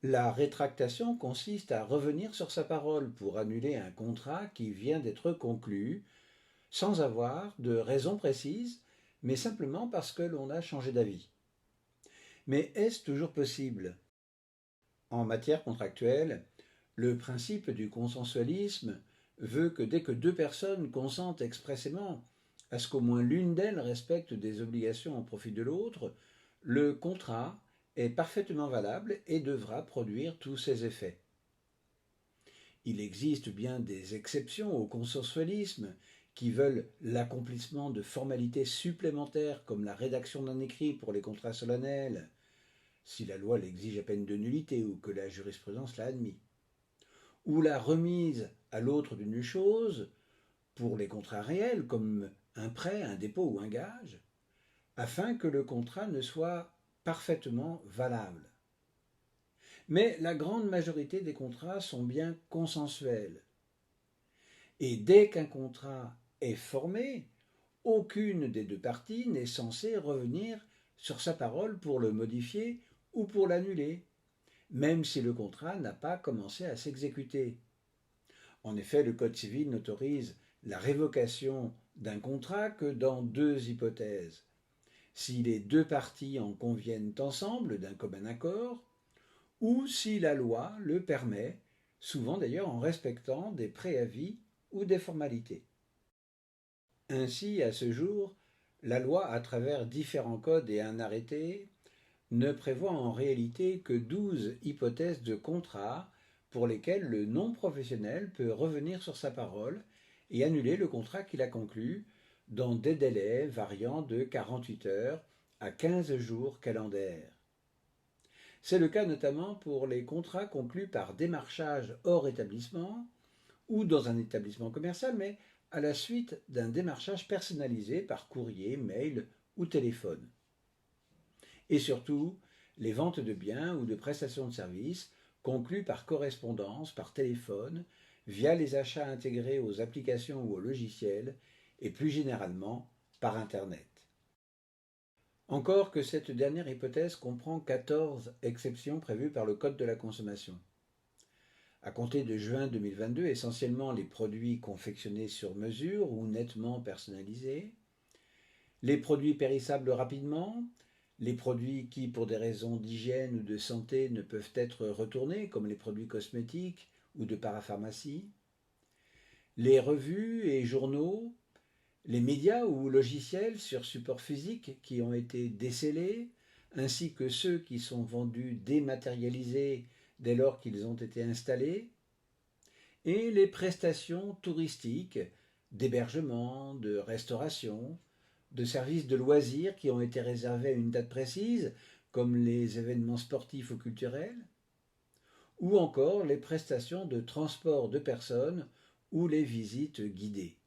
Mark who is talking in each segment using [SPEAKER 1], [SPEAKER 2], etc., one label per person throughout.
[SPEAKER 1] La rétractation consiste à revenir sur sa parole pour annuler un contrat qui vient d'être conclu sans avoir de raison précise, mais simplement parce que l'on a changé d'avis. Mais est-ce toujours possible? En matière contractuelle, le principe du consensualisme veut que dès que deux personnes consentent expressément à ce qu'au moins l'une d'elles respecte des obligations au profit de l'autre, le contrat est parfaitement valable et devra produire tous ses effets. Il existe bien des exceptions au consensualisme qui veulent l'accomplissement de formalités supplémentaires comme la rédaction d'un écrit pour les contrats solennels, si la loi l'exige à peine de nullité ou que la jurisprudence l'a admis, ou la remise à l'autre d'une chose pour les contrats réels comme un prêt, un dépôt ou un gage, afin que le contrat ne soit parfaitement valable. Mais la grande majorité des contrats sont bien consensuels. Et dès qu'un contrat est formé, aucune des deux parties n'est censée revenir sur sa parole pour le modifier ou pour l'annuler, même si le contrat n'a pas commencé à s'exécuter. En effet, le Code civil n'autorise la révocation d'un contrat que dans deux hypothèses. Si les deux parties en conviennent ensemble d'un commun accord, ou si la loi le permet, souvent d'ailleurs en respectant des préavis ou des formalités. Ainsi, à ce jour, la loi, à travers différents codes et un arrêté, ne prévoit en réalité que 12 hypothèses de contrat pour lesquelles le non-professionnel peut revenir sur sa parole et annuler le contrat qu'il a conclu dans des délais variant de 48 heures à 15 jours calendaires. C'est le cas notamment pour les contrats conclus par démarchage hors établissement ou dans un établissement commercial, mais à la suite d'un démarchage personnalisé par courrier, mail ou téléphone. Et surtout, les ventes de biens ou de prestations de services conclues par correspondance, par téléphone, via les achats intégrés aux applications ou aux logiciels, et plus généralement par Internet. Encore que cette dernière hypothèse comprend 14 exceptions prévues par le Code de la consommation. À compter de juin 2022, essentiellement les produits confectionnés sur mesure ou nettement personnalisés, les produits périssables rapidement, les produits qui, pour des raisons d'hygiène ou de santé, ne peuvent être retournés, comme les produits cosmétiques ou de parapharmacie, les revues et journaux, les médias ou logiciels sur support physique qui ont été décellés, ainsi que ceux qui sont vendus dématérialisés dès lors qu'ils ont été installés, et les prestations touristiques, d'hébergement, de restauration, de services de loisirs qui ont été réservés à une date précise, comme les événements sportifs ou culturels, ou encore les prestations de transport de personnes ou les visites guidées.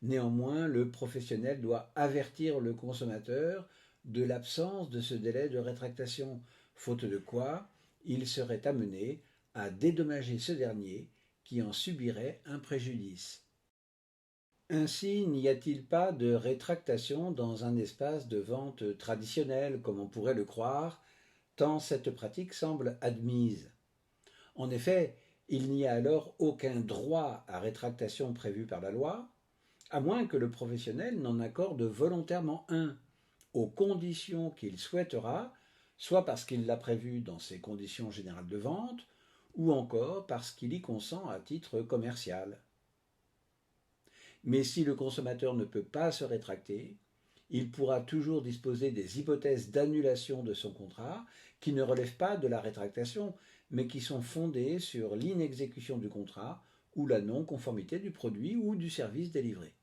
[SPEAKER 1] Néanmoins, le professionnel doit avertir le consommateur de l'absence de ce délai de rétractation, faute de quoi il serait amené à dédommager ce dernier qui en subirait un préjudice. Ainsi, n'y a-t-il pas de rétractation dans un espace de vente traditionnel, comme on pourrait le croire, tant cette pratique semble admise. En effet, il n'y a alors aucun droit à rétractation prévu par la loi, à moins que le professionnel n'en accorde volontairement un, aux conditions qu'il souhaitera, soit parce qu'il l'a prévu dans ses conditions générales de vente, ou encore parce qu'il y consent à titre commercial. Mais si le consommateur ne peut pas se rétracter, il pourra toujours disposer des hypothèses d'annulation de son contrat qui ne relèvent pas de la rétractation, mais qui sont fondées sur l'inexécution du contrat ou la non-conformité du produit ou du service délivré.